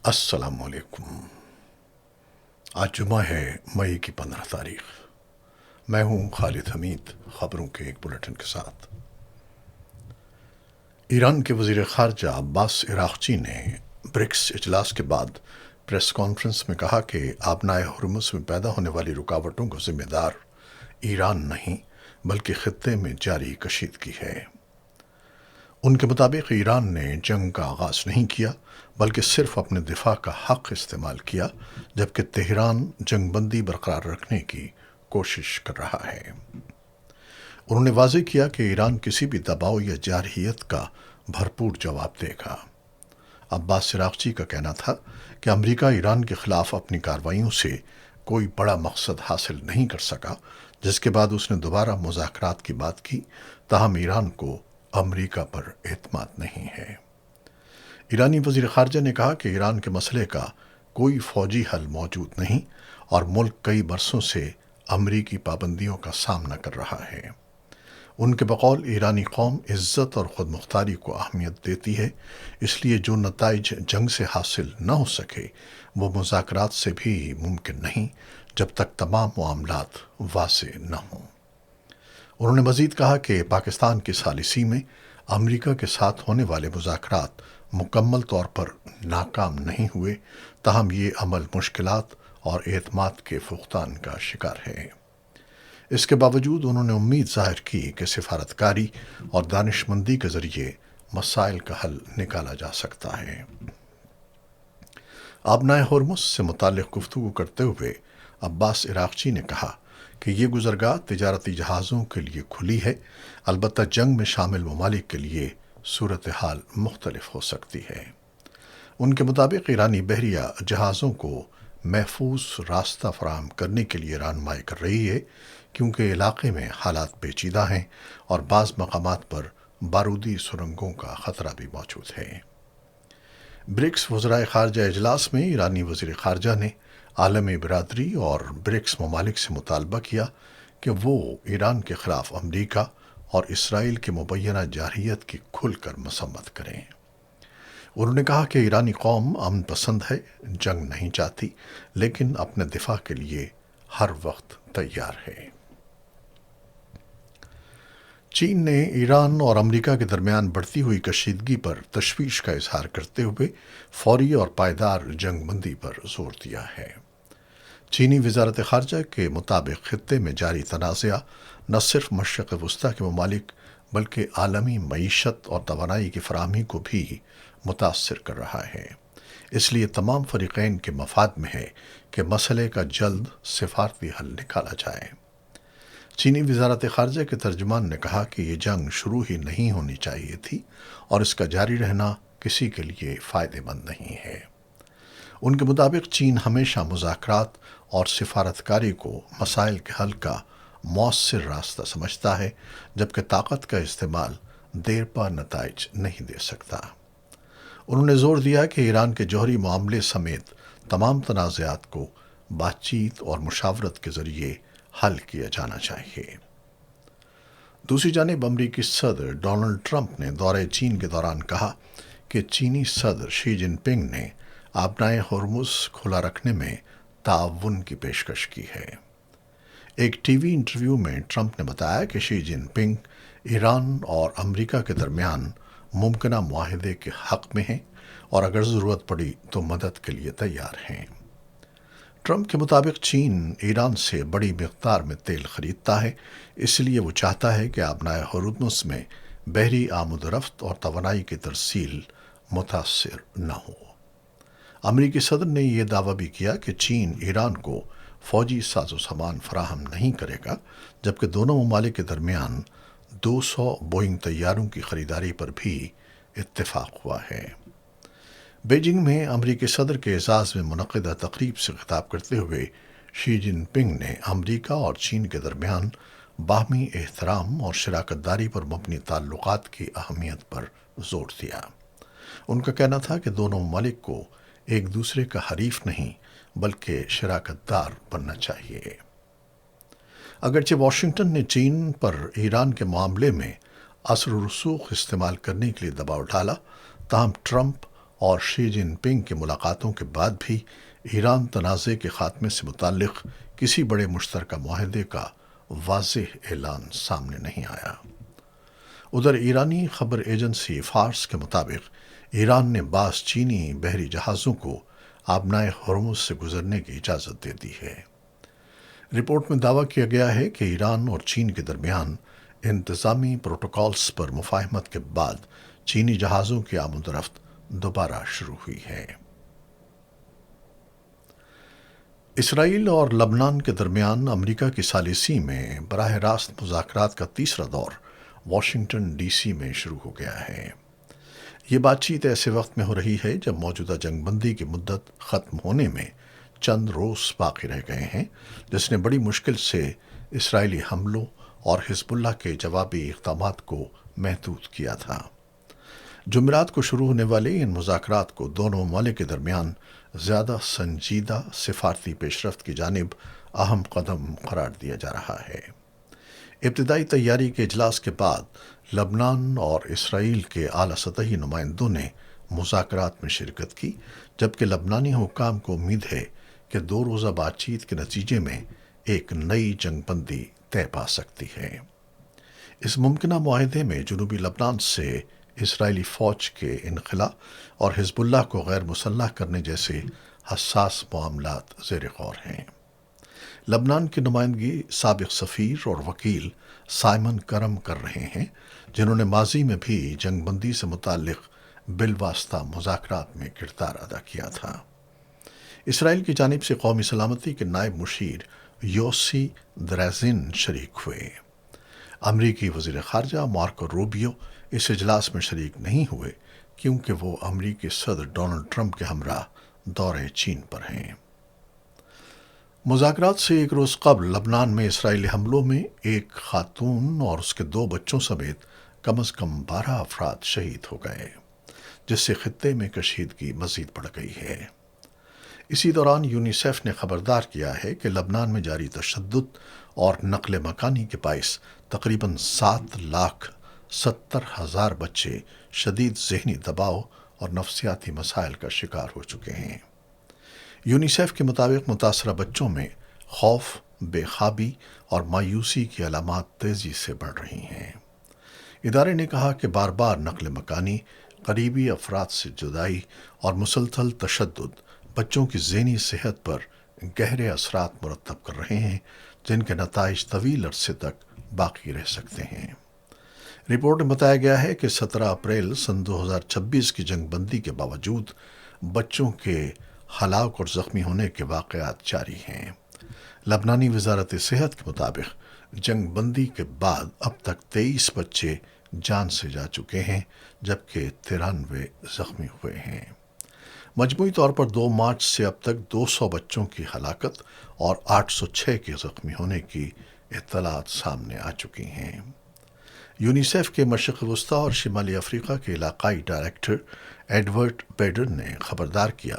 السلام علیکم۔ آج جمعہ ہے، مئی کی 15 تاریخ۔ میں ہوں خالد حمید، خبروں کے ایک بلیٹن کے ساتھ۔ ایران کے وزیر خارجہ عباس عراقچی نے برکس اجلاس کے بعد پریس کانفرنس میں کہا کہ آبنائے ہرمز میں پیدا ہونے والی رکاوٹوں کا ذمہ دار ایران نہیں بلکہ خطے میں جاری کشیدگی ہے۔ ان کے مطابق ایران نے جنگ کا آغاز نہیں کیا بلکہ صرف اپنے دفاع کا حق استعمال کیا، جبکہ تہران جنگ بندی برقرار رکھنے کی کوشش کر رہا ہے۔ انہوں نے واضح کیا کہ ایران کسی بھی دباؤ یا جارحیت کا بھرپور جواب دے گا۔ عباس عراقچی کا کہنا تھا کہ امریکہ ایران کے خلاف اپنی کارروائیوں سے کوئی بڑا مقصد حاصل نہیں کر سکا، جس کے بعد اس نے دوبارہ مذاکرات کی بات کی، تاہم ایران کو امریکہ پر اعتماد نہیں ہے۔ ایرانی وزیر خارجہ نے کہا کہ ایران کے مسئلے کا کوئی فوجی حل موجود نہیں اور ملک کئی برسوں سے امریکی پابندیوں کا سامنا کر رہا ہے۔ ان کے بقول ایرانی قوم عزت اور خود مختاری کو اہمیت دیتی ہے، اس لیے جو نتائج جنگ سے حاصل نہ ہو سکے وہ مذاکرات سے بھی ممکن نہیں جب تک تمام معاملات واضح نہ ہوں۔ انہوں نے مزید کہا کہ پاکستان کی ثالثی میں امریکہ کے ساتھ ہونے والے مذاکرات مکمل طور پر ناکام نہیں ہوئے، تاہم یہ عمل مشکلات اور اعتماد کے فقدان کا شکار ہے۔ اس کے باوجود انہوں نے امید ظاہر کی کہ سفارتکاری اور دانش مندی کے ذریعے مسائل کا حل نکالا جا سکتا ہے۔ آبنائے ہرمز سے متعلق گفتگو کرتے ہوئے عباس عراقچی نے کہا کہ یہ گزرگاہ تجارتی جہازوں کے لیے کھلی ہے، البتہ جنگ میں شامل ممالک کے لیے صورتحال مختلف ہو سکتی ہے۔ ان کے مطابق ایرانی بحریہ جہازوں کو محفوظ راستہ فراہم کرنے کے لیے رہنمائی کر رہی ہے، کیونکہ علاقے میں حالات پیچیدہ ہیں اور بعض مقامات پر بارودی سرنگوں کا خطرہ بھی موجود ہے۔ برکس وزرائے خارجہ اجلاس میں ایرانی وزیر خارجہ نے عالمی برادری اور برکس ممالک سے مطالبہ کیا کہ وہ ایران کے خلاف امریکہ اور اسرائیل کی مبینہ جارحیت کی کھل کر مذمت کریں۔ انہوں نے کہا کہ ایرانی قوم امن پسند ہے، جنگ نہیں چاہتی، لیکن اپنے دفاع کے لیے ہر وقت تیار ہے۔ چین نے ایران اور امریکہ کے درمیان بڑھتی ہوئی کشیدگی پر تشویش کا اظہار کرتے ہوئے فوری اور پائیدار جنگ بندی پر زور دیا ہے۔ چینی وزارت خارجہ کے مطابق خطے میں جاری تنازعہ نہ صرف مشرق وسطیٰ کے ممالک بلکہ عالمی معیشت اور توانائی کی فراہمی کو بھی متاثر کر رہا ہے۔ اس لیے تمام فریقین کے مفاد میں ہے کہ مسئلے کا جلد سفارتی حل نکالا جائے۔ چینی وزارت خارجہ کے ترجمان نے کہا کہ یہ جنگ شروع ہی نہیں ہونی چاہیے تھی اور اس کا جاری رہنا کسی کے لیے فائدہ مند نہیں ہے۔ ان کے مطابق چین ہمیشہ مذاکرات اور سفارتکاری کو مسائل کے حل کا مؤثر راستہ سمجھتا ہے، جبکہ طاقت کا استعمال دیر پا نتائج نہیں دے سکتا۔ انہوں نے زور دیا کہ ایران کے جوہری معاملے سمیت تمام تنازعات کو بات چیت اور مشاورت کے ذریعے حل کیا جانا چاہیے۔ دوسری جانب امریکی صدر ڈونلڈ ٹرمپ نے دورہ چین کے دوران کہا کہ چینی صدر شی جن پنگ نے آبنائے ہرمز کھلا رکھنے میں تعاون کی پیشکش کی ہے۔ ایک ٹی وی انٹرویو میں ٹرمپ نے بتایا کہ شی جن پنگ ایران اور امریکہ کے درمیان ممکنہ معاہدے کے حق میں ہیں اور اگر ضرورت پڑی تو مدد کے لیے تیار ہیں۔ ٹرمپ کے مطابق چین ایران سے بڑی مقدار میں تیل خریدتا ہے، اس لیے وہ چاہتا ہے کہ آبنائے ہرمز میں بحری آمد و رفت اور توانائی کی ترسیل متاثر نہ ہو۔ امریکی صدر نے یہ دعویٰ بھی کیا کہ چین ایران کو فوجی ساز و سامان فراہم نہیں کرے گا، جبکہ دونوں ممالک کے درمیان 200 بوئنگ طیاروں کی خریداری پر بھی اتفاق ہوا ہے۔ بیجنگ میں امریکی صدر کے اعزاز میں منعقدہ تقریب سے خطاب کرتے ہوئے شی جن پنگ نے امریکہ اور چین کے درمیان باہمی احترام اور شراکت داری پر مبنی تعلقات کی اہمیت پر زور دیا۔ ان کا کہنا تھا کہ دونوں ممالک کو ایک دوسرے کا حریف نہیں بلکہ شراکت دار بننا چاہیے۔ اگرچہ واشنگٹن نے چین پر ایران کے معاملے میں اثر و رسوخ استعمال کرنے کے لیے دباؤ ڈالا، تاہم ٹرمپ اور شی جن پنگ کی ملاقاتوں کے بعد بھی ایران تنازع کے خاتمے سے متعلق کسی بڑے مشترکہ معاہدے کا واضح اعلان سامنے نہیں آیا۔ ادھر ایرانی خبر ایجنسی فارس کے مطابق ایران نے بعض چینی بحری جہازوں کو آبنائے ہرمز سے گزرنے کی اجازت دے دی ہے۔ رپورٹ میں دعویٰ کیا گیا ہے کہ ایران اور چین کے درمیان انتظامی پروٹوکولز پر مفاہمت کے بعد چینی جہازوں کی آمد و رفت دوبارہ شروع ہوئی ہے۔ اسرائیل اور لبنان کے درمیان امریکہ کی ثالثی میں براہ راست مذاکرات کا تیسرا دور واشنگٹن ڈی سی میں شروع ہو گیا ہے۔ یہ بات چیت ایسے وقت میں ہو رہی ہے جب موجودہ جنگ بندی کی مدت ختم ہونے میں چند روز باقی رہ گئے ہیں، جس نے بڑی مشکل سے اسرائیلی حملوں اور حزب اللہ کے جوابی اقدامات کو محدود کیا تھا۔ جمعرات کو شروع ہونے والے ان مذاکرات کو دونوں ممالک کے درمیان زیادہ سنجیدہ سفارتی پیش رفت کی جانب اہم قدم قرار دیا جا رہا ہے۔ ابتدائی تیاری کے اجلاس کے بعد لبنان اور اسرائیل کے اعلیٰ سطحی نمائندوں نے مذاکرات میں شرکت کی، جبکہ لبنانی حکام کو امید ہے کہ 2 روزہ بات چیت کے نتیجے میں ایک نئی جنگ بندی طے پا سکتی ہے۔ اس ممکنہ معاہدے میں جنوبی لبنان سے اسرائیلی فوج کے انخلا اور حزب اللہ کو غیر مسلح کرنے جیسے حساس معاملات زیر غور ہیں۔ لبنان کی نمائندگی سابق سفیر اور وکیل سائمن کرم کر رہے ہیں، جنہوں نے ماضی میں بھی جنگ بندی سے متعلق بالواسطہ مذاکرات میں کردار ادا کیا تھا۔ اسرائیل کی جانب سے قومی سلامتی کے نائب مشیر یوسی درازن شریک ہوئے۔ امریکی وزیر خارجہ مارکو روبیو اس اجلاس میں شریک نہیں ہوئے کیونکہ وہ امریکی صدر ڈونلڈ ٹرمپ کے ہمراہ دورے چین پر ہیں۔ مذاکرات سے ایک روز قبل لبنان میں اسرائیلی حملوں میں ایک خاتون اور اس کے 2 بچوں سمیت کم از کم 12 افراد شہید ہو گئے، جس سے خطے میں کشیدگی مزید بڑھ گئی ہے۔ اسی دوران یونیسیف نے خبردار کیا ہے کہ لبنان میں جاری تشدد اور نقل مکانی کے باعث تقریباً 7,70,000 بچے شدید ذہنی دباؤ اور نفسیاتی مسائل کا شکار ہو چکے ہیں۔ یونیسیف کے مطابق متاثرہ بچوں میں خوف، بے خوابی اور مایوسی کی علامات تیزی سے بڑھ رہی ہیں۔ ادارے نے کہا کہ بار بار نقل مکانی، قریبی افراد سے جدائی اور مسلسل تشدد بچوں کی ذہنی صحت پر گہرے اثرات مرتب کر رہے ہیں، جن کے نتائج طویل عرصے تک باقی رہ سکتے ہیں۔ رپورٹ میں بتایا گیا ہے کہ 17 اپریل سن 2026 کی جنگ بندی کے باوجود بچوں کے ہلاک اور زخمی ہونے کے واقعات جاری ہیں۔ لبنانی وزارت صحت کے مطابق جنگ بندی کے بعد اب تک 23 بچے جان سے جا چکے ہیں، جبکہ 93 زخمی ہوئے ہیں۔ مجموعی طور پر 2 مارچ سے اب تک 200 بچوں کی ہلاکت اور 806 کے زخمی ہونے کی اطلاعات سامنے آ چکی ہیں۔ یونیسیف کے مشرق وسطیٰ اور شمالی افریقہ کے علاقائی ڈائریکٹر ایڈورڈ بیڈن نے خبردار کیا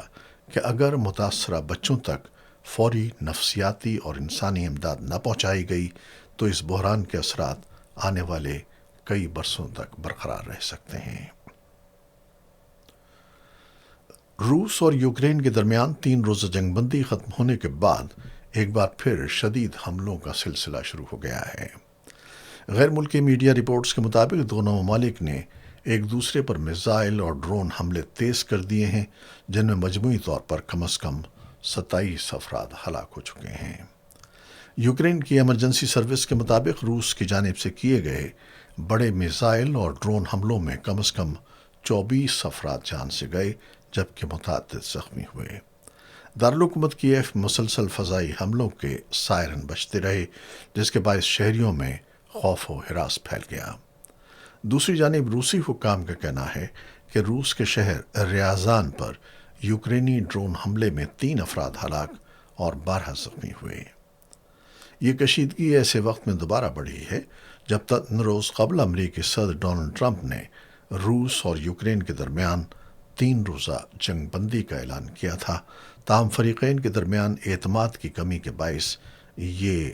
کہ اگر متاثرہ بچوں تک فوری نفسیاتی اور انسانی امداد نہ پہنچائی گئی تو اس بحران کے اثرات آنے والے کئی برسوں تک برقرار رہ سکتے ہیں۔ روس اور یوکرین کے درمیان 3 روزہ جنگ بندی ختم ہونے کے بعد ایک بار پھر شدید حملوں کا سلسلہ شروع ہو گیا ہے۔ غیر ملکی میڈیا رپورٹس کے مطابق دونوں ممالک نے ایک دوسرے پر میزائل اور ڈرون حملے تیز کر دیے ہیں، جن میں مجموعی طور پر کم از کم 27 افراد ہلاک ہو چکے ہیں۔ یوکرین کی ایمرجنسی سروس کے مطابق روس کی جانب سے کیے گئے بڑے میزائل اور ڈرون حملوں میں کم از کم 24 افراد جان سے گئے، جبکہ متعدد زخمی ہوئے۔ دارالحکومت کیف مسلسل فضائی حملوں کے سائرن بجتے رہے، جس کے باعث شہریوں میں خوف و ہراس پھیل گیا۔ دوسری جانب روسی حکام کا کہنا ہے کہ روس کے شہر ریازان پر یوکرینی ڈرون حملے میں 3 افراد ہلاک اور 12 زخمی ہوئے۔ یہ کشیدگی ایسے وقت میں دوبارہ بڑھی ہے جب 3 روز قبل امریکی صدر ڈونلڈ ٹرمپ نے روس اور یوکرین کے درمیان 3 روزہ جنگ بندی کا اعلان کیا تھا، تاہم فریقین کے درمیان اعتماد کی کمی کے باعث یہ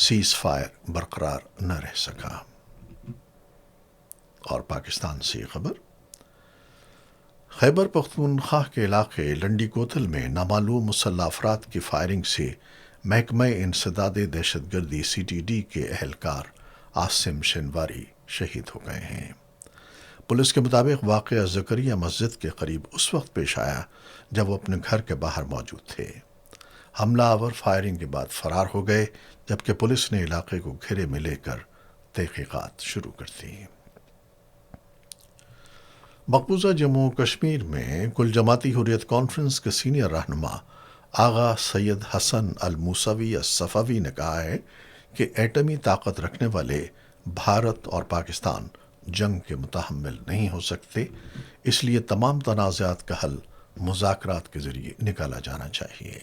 سیز فائر برقرار نہ رہ سکا۔ اور پاکستان سے یہ خبر، خیبر پختونخوا کے علاقے لنڈی کوتل میں نامعلوم مسلح افراد کی فائرنگ سے محکمہ انسداد دہشت گردی CTD کے اہلکار عاصم شنواری شہید ہو گئے ہیں۔ پولیس کے مطابق واقعہ زکریا مسجد کے قریب اس وقت پیش آیا جب وہ اپنے گھر کے باہر موجود تھے۔ حملہ آور فائرنگ کے بعد فرار ہو گئے، جبکہ پولیس نے علاقے کو گھیرے میں لے کر تحقیقات شروع کر دی۔ مقبوضہ جموں و کشمیر میں کل جماعتی حریت کانفرنس کے سینئر رہنما آغا سید حسن الموسوی الصفوی نے کہا ہے کہ ایٹمی طاقت رکھنے والے بھارت اور پاکستان جنگ کے متحمل نہیں ہو سکتے، اس لیے تمام تنازعات کا حل مذاکرات کے ذریعے نکالا جانا چاہیے۔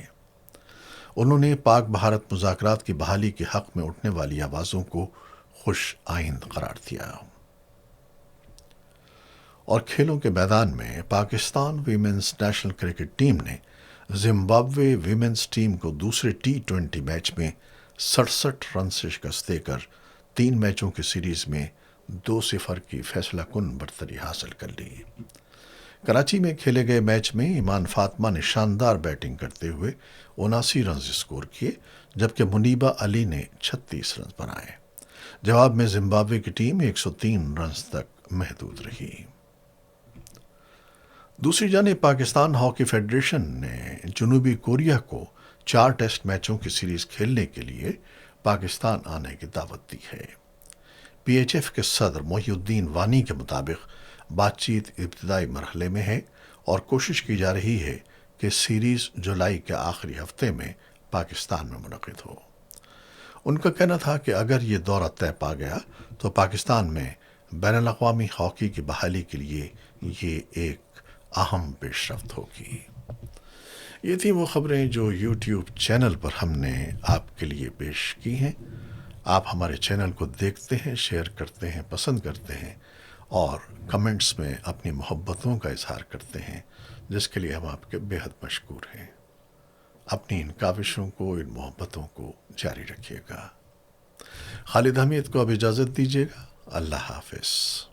انہوں نے پاک بھارت مذاکرات کی بحالی کے حق میں اٹھنے والی آوازوں کو خوش آئند قرار دیا۔ اور کھیلوں کے میدان میں Pakistan women's national cricket team نے زمبابوے ویمنز ٹیم کو دوسرے T20 میچ میں 67 رن سے شکست دے کر 3 میچوں کی سیریز میں 2-0 کی فیصلہ کن برتری حاصل کر لی۔ کراچی میں کھیلے گئے میچ میں ایمان فاطمہ نے شاندار بیٹنگ کرتے ہوئے 79 رنز اسکور کیے، جبکہ منیبہ علی نے 36 رنز بنائے۔ جواب میں زمبابوے کی ٹیم 103 رنز تک محدود رہی۔ دوسری جانب پاکستان ہاکی فیڈریشن نے جنوبی کوریا کو 4 ٹیسٹ میچوں کی سیریز کھیلنے کے لیے پاکستان آنے کی دعوت دی ہے۔ PHF کے صدر محی الدین وانی کے مطابق بات چیت ابتدائی مرحلے میں ہے اور کوشش کی جا رہی ہے کہ سیریز جولائی کے آخری ہفتے میں پاکستان میں منعقد ہو۔ ان کا کہنا تھا کہ اگر یہ دورہ طے پا گیا تو پاکستان میں بین الاقوامی ہاکی کی بحالی کے لیے یہ ایک اہم پیش رفت ہوگی۔ یہ تھی وہ خبریں جو YouTube چینل پر ہم نے آپ کے لیے پیش کی ہیں۔ آپ ہمارے چینل کو دیکھتے ہیں، شیئر کرتے ہیں، پسند کرتے ہیں اور کمنٹس میں اپنی محبتوں کا اظہار کرتے ہیں، جس کے لیے ہم آپ کے بہت مشکور ہیں۔ اپنی ان کاوشوں کو، ان محبتوں کو جاری رکھیے گا۔ خالد حمید کو اب اجازت دیجیے گا۔ اللہ حافظ۔